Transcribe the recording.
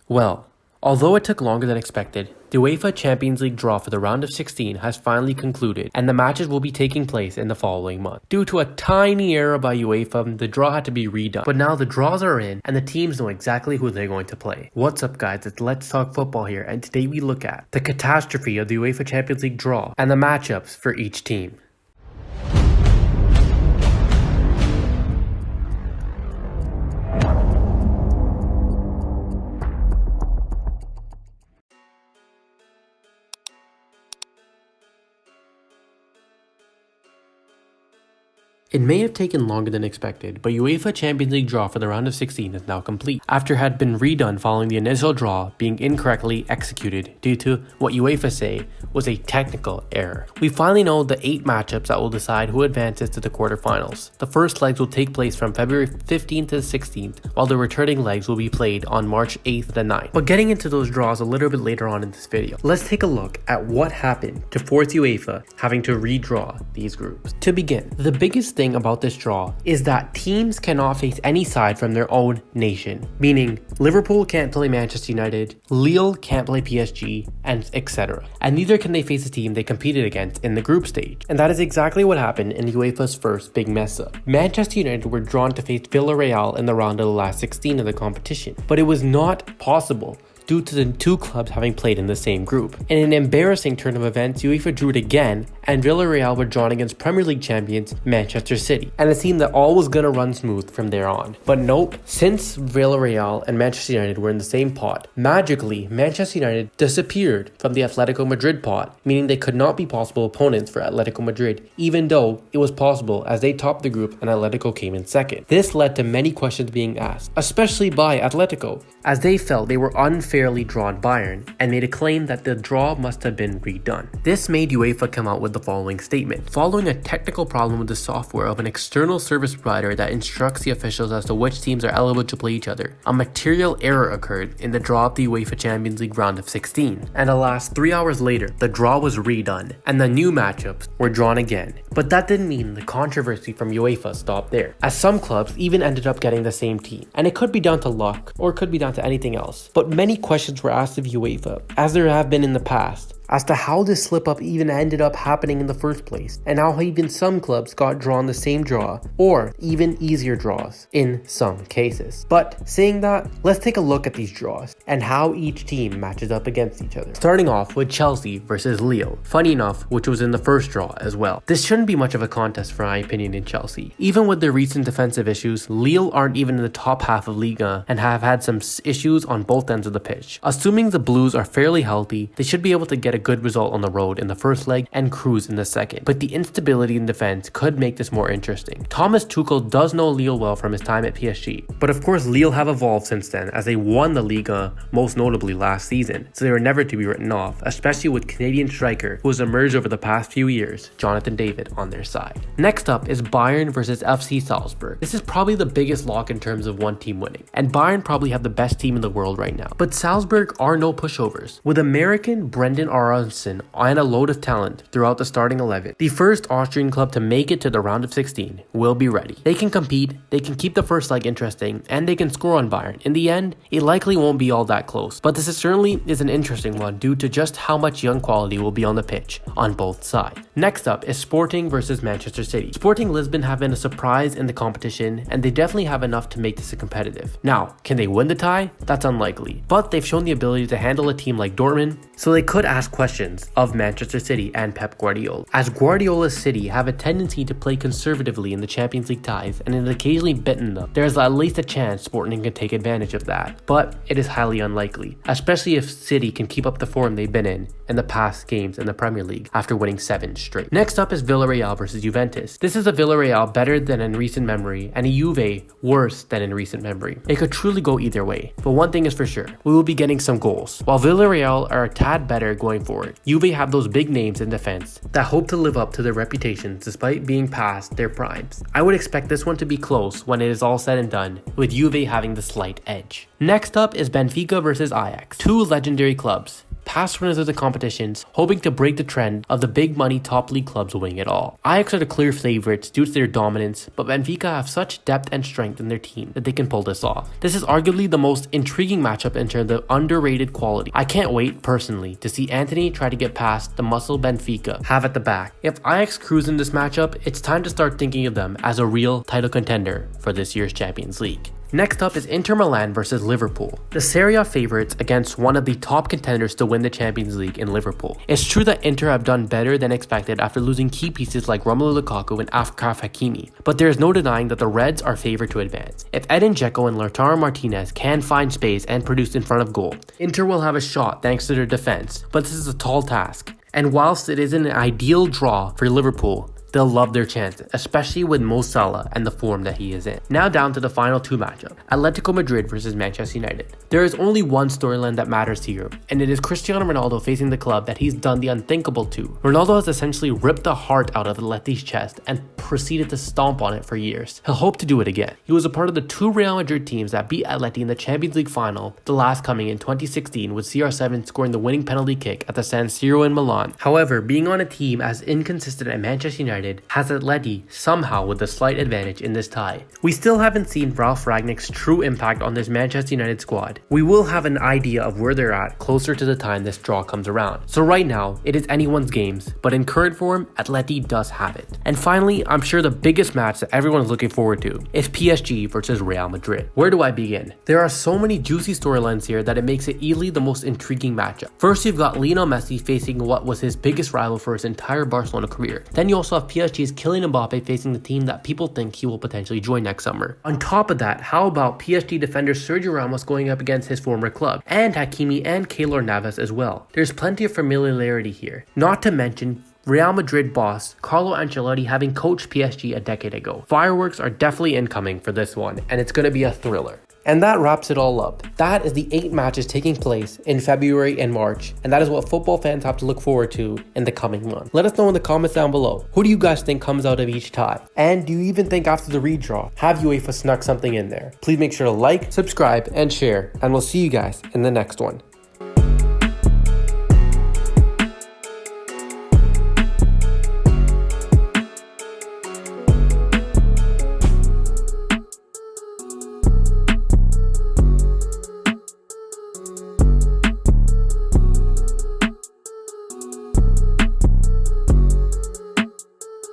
Well, although it took longer than expected, the Uefa Champions League draw for the round of 16 has finally concluded, and the matches will be taking place in the following month. Due to a tiny error by Uefa, the draw had to be redone, but now the draws are in, and the teams know exactly who they're going to play. What's up guys, it's Let's Talk Football here, and today we look at the catastrophe of the UEFA Champions League draw, and the matchups for each team. It may have taken longer than expected, but UEFA Champions League draw for the round of 16 is now complete, after it had been redone following the initial draw being incorrectly executed due to what UEFA say was a technical error. We finally know the 8 matchups that will decide who advances to the quarterfinals. The first legs will take place from February 15th to the 16th, while the returning legs will be played on March 8th to 9th. But getting into those draws a little bit later on in this video, let's take a look at what happened to force UEFA having to redraw these groups. To begin, the biggest thing about this draw is that teams cannot face any side from their own nation, meaning Liverpool can't play Manchester United, Lille can't play PSG, and etc. And neither can they face a team they competed against in the group stage. And that is exactly what happened in UEFA's first big mess up. Manchester United were drawn to face Villarreal in the round of the last 16 of the competition, but it was not possible due to the two clubs having played in the same group. In an embarrassing turn of events, UEFA drew it again, and Villarreal were drawn against Premier League champions Manchester City, and it seemed that all was gonna run smooth from there on. But nope, since Villarreal and Manchester United were in the same pot, magically Manchester United disappeared from the Atletico Madrid pot, meaning they could not be possible opponents for Atletico Madrid, even though it was possible as they topped the group and Atletico came in second. This led to many questions being asked, especially by Atletico, as they felt they were unfairly drawn Bayern and made a claim that the draw must have been redone. This made UEFA come out with the following statement. Following a technical problem with the software of an external service provider that instructs the officials as to which teams are eligible to play each other, a material error occurred in the draw of the UEFA Champions League round of 16. And alas, 3 hours later, the draw was redone and the new matchups were drawn again. But that didn't mean the controversy from UEFA stopped there, as some clubs even ended up getting the same team. And it could be down to luck, or it could be down to anything else. But many questions were asked of UEFA, as there have been in the past, as to how this slip up even ended up happening in the first place, and how even some clubs got drawn the same draw, or even easier draws in some cases. But saying that, let's take a look at these draws and how each team matches up against each other. Starting off with Chelsea versus Lille, funny enough, which was in the first draw as well. This shouldn't be much of a contest for my opinion in Chelsea. Even with their recent defensive issues, Lille aren't even in the top half of Liga and have had some issues on both ends of the pitch. Assuming the Blues are fairly healthy, they should be able to get a good result on the road in the first leg and cruise in the second. But the instability in defense could make this more interesting. Thomas Tuchel does know Lille well from his time at PSG, but of course Lille have evolved since then, as they won the Liga most notably last season, so they were never to be written off, especially with Canadian striker who has emerged over the past few years, Jonathan David, on their side. Next up is Bayern versus FC Salzburg. This is probably the biggest lock in terms of one team winning, and Bayern probably have the best team in the world right now. But Salzburg are no pushovers. With American Brendan Aronson and a load of talent throughout the starting 11, the first Austrian club to make it to the round of 16 will be ready. They can compete, they can keep the first leg interesting, and they can score on Bayern. In the end, it likely won't be all that close, but this certainly is an interesting one due to just how much young quality will be on the pitch on both sides. Next up is Sporting versus Manchester City. Sporting Lisbon have been a surprise in the competition, and they definitely have enough to make this competitive. Now, can they win the tie? That's unlikely, but they've shown the ability to handle a team like Dortmund, so they could ask questions of Manchester City and Pep Guardiola, as Guardiola's City have a tendency to play conservatively in the Champions League ties and it occasionally bitten them. There's at least a chance Sporting can take advantage of that, but it is highly unlikely, especially if City can keep up the form they've been in the past games in the Premier League after winning 7 straight. Next up is Villarreal versus Juventus. This is a Villarreal better than in recent memory and a Juve worse than in recent memory. It could truly go either way, but one thing is for sure, we will be getting some goals. While Villarreal are a tad better going forward, Juve have those big names in defense that hope to live up to their reputations despite being past their primes. I would expect this one to be close when it is all said and done, with Juve having the slight edge. Next up is Benfica versus Ajax, two legendary clubs. past winners of the competitions, hoping to break the trend of the big money top league clubs winning it all. Ajax are the clear favorites due to their dominance, but Benfica have such depth and strength in their team that they can pull this off. This is arguably the most intriguing matchup in terms of underrated quality. I can't wait, personally, to see Anthony try to get past the muscle Benfica have at the back. If Ajax cruise in this matchup, it's time to start thinking of them as a real title contender for this year's Champions League. Next up is Inter Milan versus Liverpool, the Serie A favorites against one of the top contenders to win the Champions League in Liverpool. It's true that Inter have done better than expected after losing key pieces like Romelu Lukaku and Achraf Hakimi, but there is no denying that the Reds are favored to advance. If Edin Dzeko and Lautaro Martinez can find space and produce in front of goal, Inter will have a shot thanks to their defense, but this is a tall task. And whilst it isn't an ideal draw for Liverpool, they'll love their chances, especially with Mo Salah and the form that he is in. Now down to the final two matchups, Atletico Madrid versus Manchester United. There is only one storyline that matters here, and it is Cristiano Ronaldo facing the club that he's done the unthinkable to. Ronaldo has essentially ripped the heart out of Atleti's chest and proceeded to stomp on it for years. He'll hope to do it again. He was a part of the two Real Madrid teams that beat Atleti in the Champions League final, the last coming in 2016 with CR7 scoring the winning penalty kick at the San Siro in Milan. However, being on a team as inconsistent as Manchester United has Atleti somehow with a slight advantage in this tie. We still haven't seen Ralf Rangnick's true impact on this Manchester United squad. We will have an idea of where they're at closer to the time this draw comes around. So right now, it is anyone's games, but in current form, Atleti does have it. And finally, I'm sure the biggest match that everyone's looking forward to is PSG versus Real Madrid. Where do I begin? There are so many juicy storylines here that it makes it easily the most intriguing matchup. First, you've got Lionel Messi facing what was his biggest rival for his entire Barcelona career. Then you also have PSG's Kylian Mbappe facing the team that people think he will potentially join next summer. On top of that, how about PSG defender Sergio Ramos going up against his former club, and Hakimi and Keylor Navas as well. There's plenty of familiarity here. Not to mention Real Madrid boss Carlo Ancelotti having coached PSG a decade ago. Fireworks are definitely incoming for this one, and it's going to be a thriller. And that wraps it all up. That is the 8 matches taking place in February and March, and that is what football fans have to look forward to in the coming month. Let us know in the comments down below. Who do you guys think comes out of each tie? And do you even think after the redraw, have UEFA snuck something in there? Please make sure to like, subscribe, and share, and we'll see you guys in the next one.